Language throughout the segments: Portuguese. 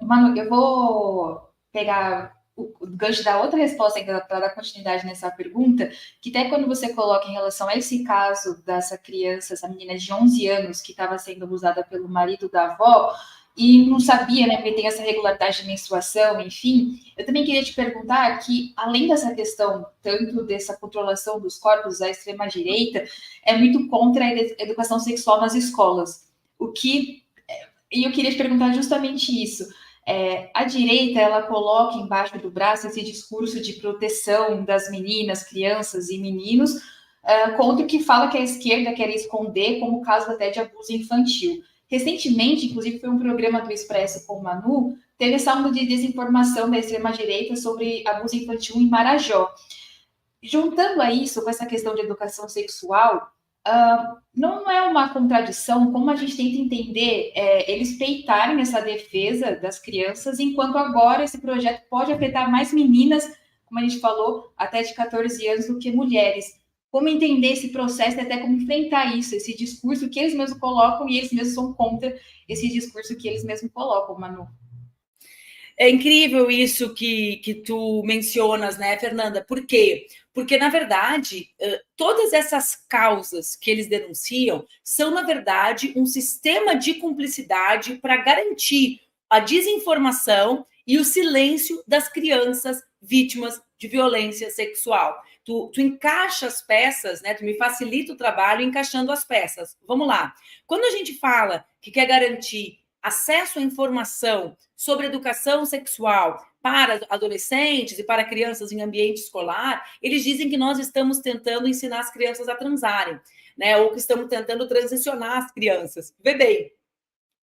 Manu, eu vou pegar o gancho da outra resposta para dar continuidade nessa pergunta, que até quando você coloca em relação a esse caso dessa criança, essa menina de 11 anos que estava sendo abusada pelo marido da avó e não sabia, né, porque tem essa regularidade de menstruação, enfim, eu também queria te perguntar que, além dessa questão, tanto dessa controlação dos corpos da extrema-direita, é muito contra a educação sexual nas escolas, o que e eu queria te perguntar justamente isso. A direita, ela coloca embaixo do braço esse discurso de proteção das meninas, crianças e meninos, contra o que fala que a esquerda quer esconder como caso até de abuso infantil. Recentemente, inclusive, foi um programa do Expresso com o Manu, teve essa onda de desinformação da extrema-direita sobre abuso infantil em Marajó. Juntando a isso com essa questão de educação sexual, não é uma contradição como a gente tenta entender eles peitarem essa defesa das crianças, enquanto agora esse projeto pode afetar mais meninas, como a gente falou, até de 14 anos, do que mulheres. Como entender esse processo e até como enfrentar isso, esse discurso que eles mesmos colocam e eles mesmos são contra esse discurso que eles mesmos colocam, Manu? É incrível isso que tu mencionas, né, Fernanda? Por quê? Porque, na verdade, todas essas causas que eles denunciam são, na verdade, um sistema de cumplicidade para garantir a desinformação e o silêncio das crianças vítimas de violência sexual. Tu encaixa as peças, né? Tu me facilita o trabalho encaixando as peças. Vamos lá. Quando a gente fala que quer garantir acesso à informação sobre educação sexual para adolescentes e para crianças em ambiente escolar, eles dizem que nós estamos tentando ensinar as crianças a transarem, né? Ou que estamos tentando transicionar as crianças. Vê bem,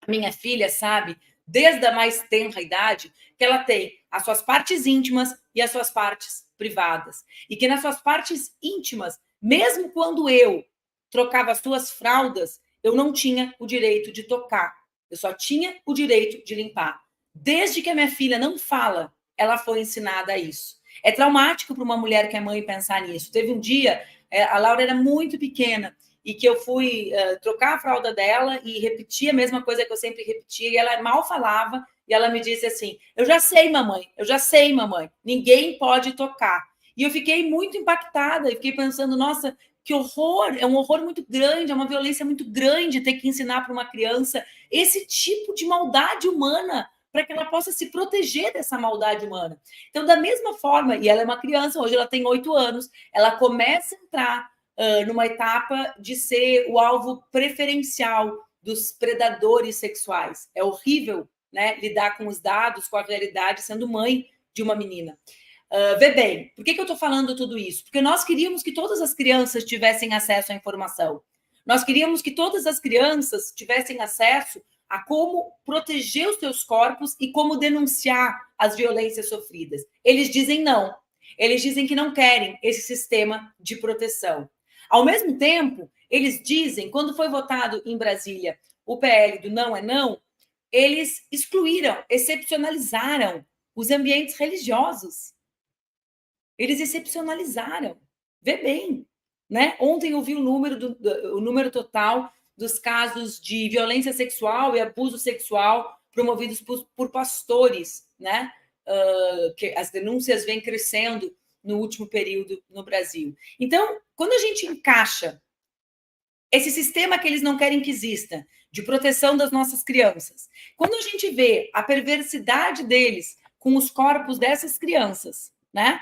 a minha filha sabe, desde a mais tenra idade, que ela tem as suas partes íntimas e as suas partes privadas. E que nas suas partes íntimas, mesmo quando eu trocava as suas fraldas, eu não tinha o direito de tocar. Eu só tinha o direito de limpar. Desde que a minha filha não fala, ela foi ensinada a isso. É traumático para uma mulher que é mãe pensar nisso. Teve um dia, a Laura era muito pequena, e que eu fui trocar a fralda dela e repetir a mesma coisa que eu sempre repetia, e ela mal falava, e ela me disse assim, eu já sei, mamãe, ninguém pode tocar. E eu fiquei muito impactada, e fiquei pensando, nossa, que horror, é um horror muito grande, é uma violência muito grande ter que ensinar para uma criança esse tipo de maldade humana, para que ela possa se proteger dessa maldade humana. Então, da mesma forma, e ela é uma criança, hoje ela tem 8 anos, ela começa a entrar numa etapa de ser o alvo preferencial dos predadores sexuais. É horrível, né, lidar com os dados, com a realidade, sendo mãe de uma menina. Vê bem, por que eu estou falando tudo isso? Porque nós queríamos que todas as crianças tivessem acesso à informação. Nós queríamos que todas as crianças tivessem acesso a como proteger os seus corpos e como denunciar as violências sofridas. Eles dizem não. Eles dizem que não querem esse sistema de proteção. Ao mesmo tempo, eles dizem, quando foi votado em Brasília o PL do não é não, eles excluíram, excepcionalizaram os ambientes religiosos. Eles excepcionalizaram. Vê bem, né? Ontem eu vi o número total dos casos de violência sexual e abuso sexual promovidos por pastores, né? Que as denúncias vêm crescendo no último período no Brasil. Então, quando a gente encaixa esse sistema que eles não querem que exista, de proteção das nossas crianças, quando a gente vê a perversidade deles com os corpos dessas crianças, né?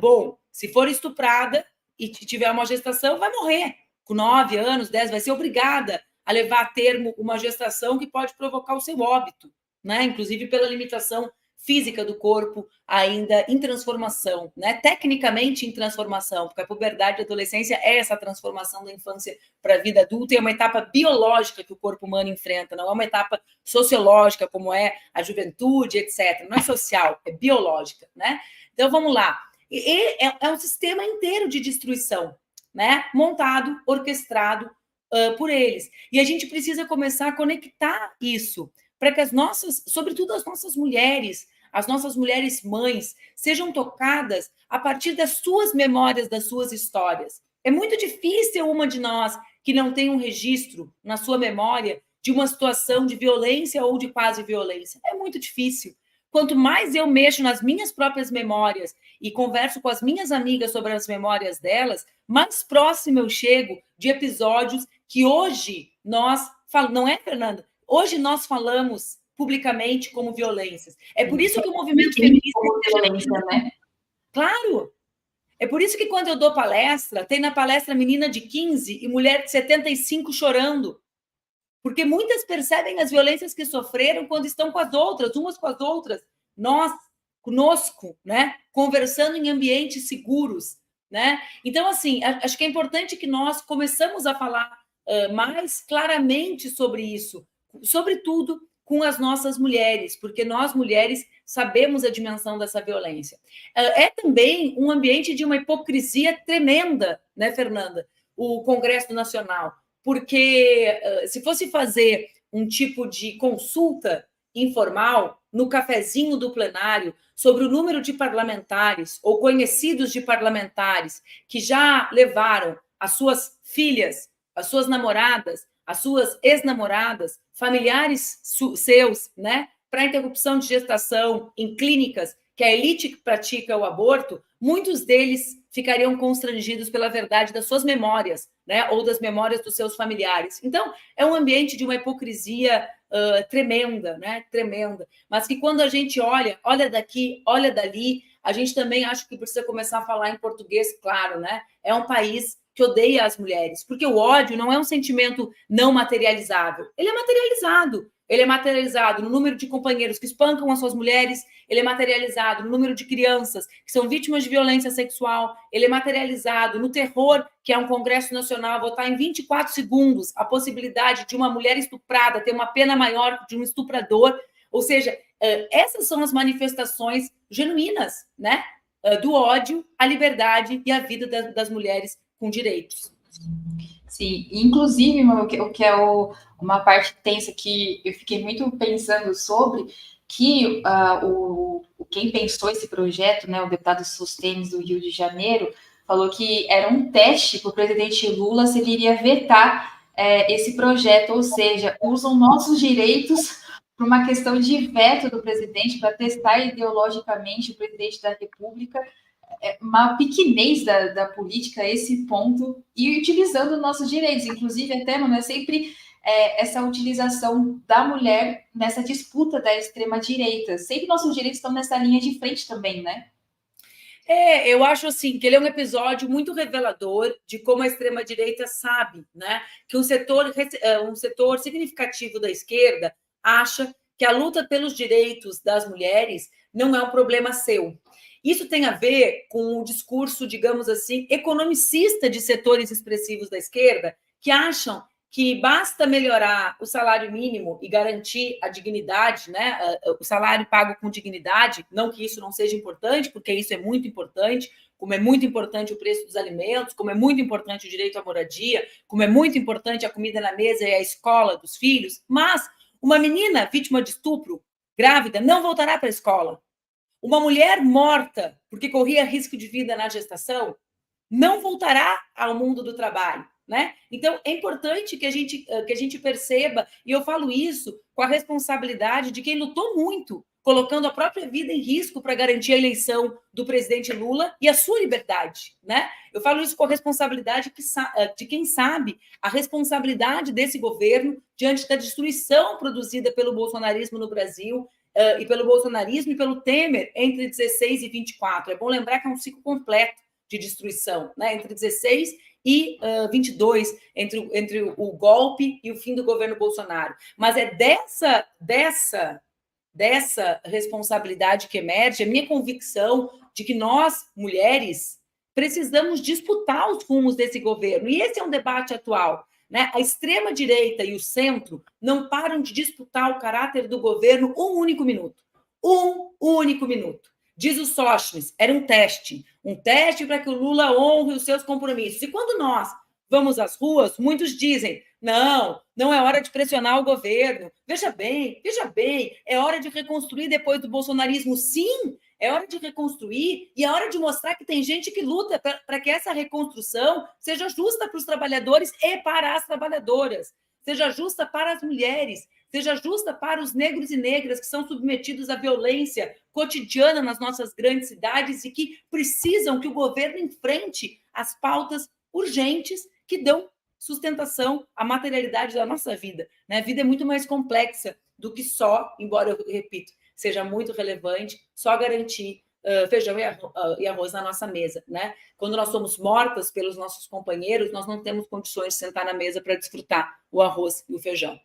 Bom, se for estuprada e tiver uma gestação, vai morrer. Com 9 anos, 10, vai ser obrigada a levar a termo uma gestação que pode provocar o seu óbito, né? Inclusive pela limitação física do corpo ainda em transformação, né? Tecnicamente em transformação, porque a puberdade e a adolescência é essa transformação da infância para a vida adulta e é uma etapa biológica que o corpo humano enfrenta, não é uma etapa sociológica como é a juventude, etc. Não é social, é biológica, né? Então vamos lá. É um sistema inteiro de destruição, né? Montado, orquestrado por eles. E a gente precisa começar a conectar isso para que as nossas, sobretudo as nossas mulheres mães, sejam tocadas a partir das suas memórias, das suas histórias. É muito difícil uma de nós que não tem um registro na sua memória de uma situação de violência ou de quase violência? É muito difícil. Quanto mais eu mexo nas minhas próprias memórias e converso com as minhas amigas sobre as memórias delas, mais próximo eu chego de episódios que hoje nós falamos. Não é, Fernanda? Hoje nós falamos publicamente como violências. É por isso que o movimento feminista... Violência, né? Claro! É por isso que quando eu dou palestra, tem na palestra menina de 15 e mulher de 75 chorando. Porque muitas percebem as violências que sofreram quando estão com as outras, umas com as outras. Nós, conosco, né? Conversando em ambientes seguros, né? Então, assim, acho que é importante que nós começamos a falar mais claramente sobre isso, sobretudo com as nossas mulheres, porque nós, mulheres, sabemos a dimensão dessa violência. É também um ambiente de uma hipocrisia tremenda, né, Fernanda? O Congresso Nacional, porque se fosse fazer um tipo de consulta informal no cafezinho do plenário sobre o número de parlamentares ou conhecidos de parlamentares que já levaram as suas filhas, as suas namoradas, as suas ex-namoradas, familiares seus, né, para interrupção de gestação em clínicas que a elite pratica o aborto, muitos deles ficariam constrangidos pela verdade das suas memórias, né, ou das memórias dos seus familiares. Então, é um ambiente de uma hipocrisia tremenda, né, tremenda, mas que quando a gente olha daqui, olha dali, a gente também acha que precisa começar a falar em português, claro, né? É um país que odeia as mulheres, porque o ódio não é um sentimento não materializável, ele é materializado. Ele é materializado no número de companheiros que espancam as suas mulheres, ele é materializado no número de crianças que são vítimas de violência sexual, ele é materializado no terror, que é um Congresso Nacional votar em 24 segundos a possibilidade de uma mulher estuprada ter uma pena maior de um estuprador. Ou seja, essas são as manifestações genuínas, né, do ódio à liberdade e à vida das mulheres com direitos. Sim, inclusive, o que é uma parte tensa que eu fiquei muito pensando sobre, que quem pensou esse projeto, né, o deputado Sostenes do Rio de Janeiro, falou que era um teste para o presidente Lula se ele iria vetar esse projeto, ou seja, usam nossos direitos para uma questão de veto do presidente, para testar ideologicamente o presidente da República, uma pequenez da política a esse ponto e utilizando nossos direitos. Inclusive, até, mano, é sempre essa utilização da mulher nessa disputa da extrema-direita. Sempre nossos direitos estão nessa linha de frente também, né? Eu acho assim que ele é um episódio muito revelador de como a extrema-direita sabe, né, que um setor significativo da esquerda acha que a luta pelos direitos das mulheres não é um problema seu. Isso tem a ver com o discurso, digamos assim, economicista de setores expressivos da esquerda, que acham que basta melhorar o salário mínimo e garantir a dignidade, né, o salário pago com dignidade, não que isso não seja importante, porque isso é muito importante, como é muito importante o preço dos alimentos, como é muito importante o direito à moradia, como é muito importante a comida na mesa e a escola dos filhos, mas uma menina vítima de estupro, grávida, não voltará para a escola. Uma mulher morta porque corria risco de vida na gestação não voltará ao mundo do trabalho, né? Então, é importante que a gente perceba, e eu falo isso com a responsabilidade de quem lutou muito, colocando a própria vida em risco para garantir a eleição do presidente Lula e a sua liberdade, né? Eu falo isso com a responsabilidade de quem sabe a responsabilidade desse governo diante da destruição produzida pelo bolsonarismo no Brasil, e pelo bolsonarismo e pelo Temer entre 16 e 24. É bom lembrar que é um ciclo completo de destruição, né? Entre 16 e 22, entre o golpe e o fim do governo Bolsonaro. Mas é dessa responsabilidade que emerge a minha convicção de que nós, mulheres, precisamos disputar os rumos desse governo. E esse é um debate atual, né? A extrema-direita e o centro não param de disputar o caráter do governo um único minuto. Um único minuto. Diz o Sóstenes, era um teste para que o Lula honre os seus compromissos. E quando nós vamos às ruas, muitos dizem, não é hora de pressionar o governo. Veja bem, é hora de reconstruir depois do bolsonarismo. Sim, é hora de reconstruir e é hora de mostrar que tem gente que luta para que essa reconstrução seja justa para os trabalhadores e para as trabalhadoras. seja justa para as mulheres, seja justa para os negros e negras que são submetidos à violência cotidiana nas nossas grandes cidades e que precisam que o governo enfrente as pautas urgentes que dão sustentação à materialidade da nossa vida. Né? A vida é muito mais complexa do que só, embora eu repito, seja muito relevante, só garantir feijão e arroz na nossa mesa. Né? Quando nós somos mortas pelos nossos companheiros, nós não temos condições de sentar na mesa para desfrutar o arroz e o feijão.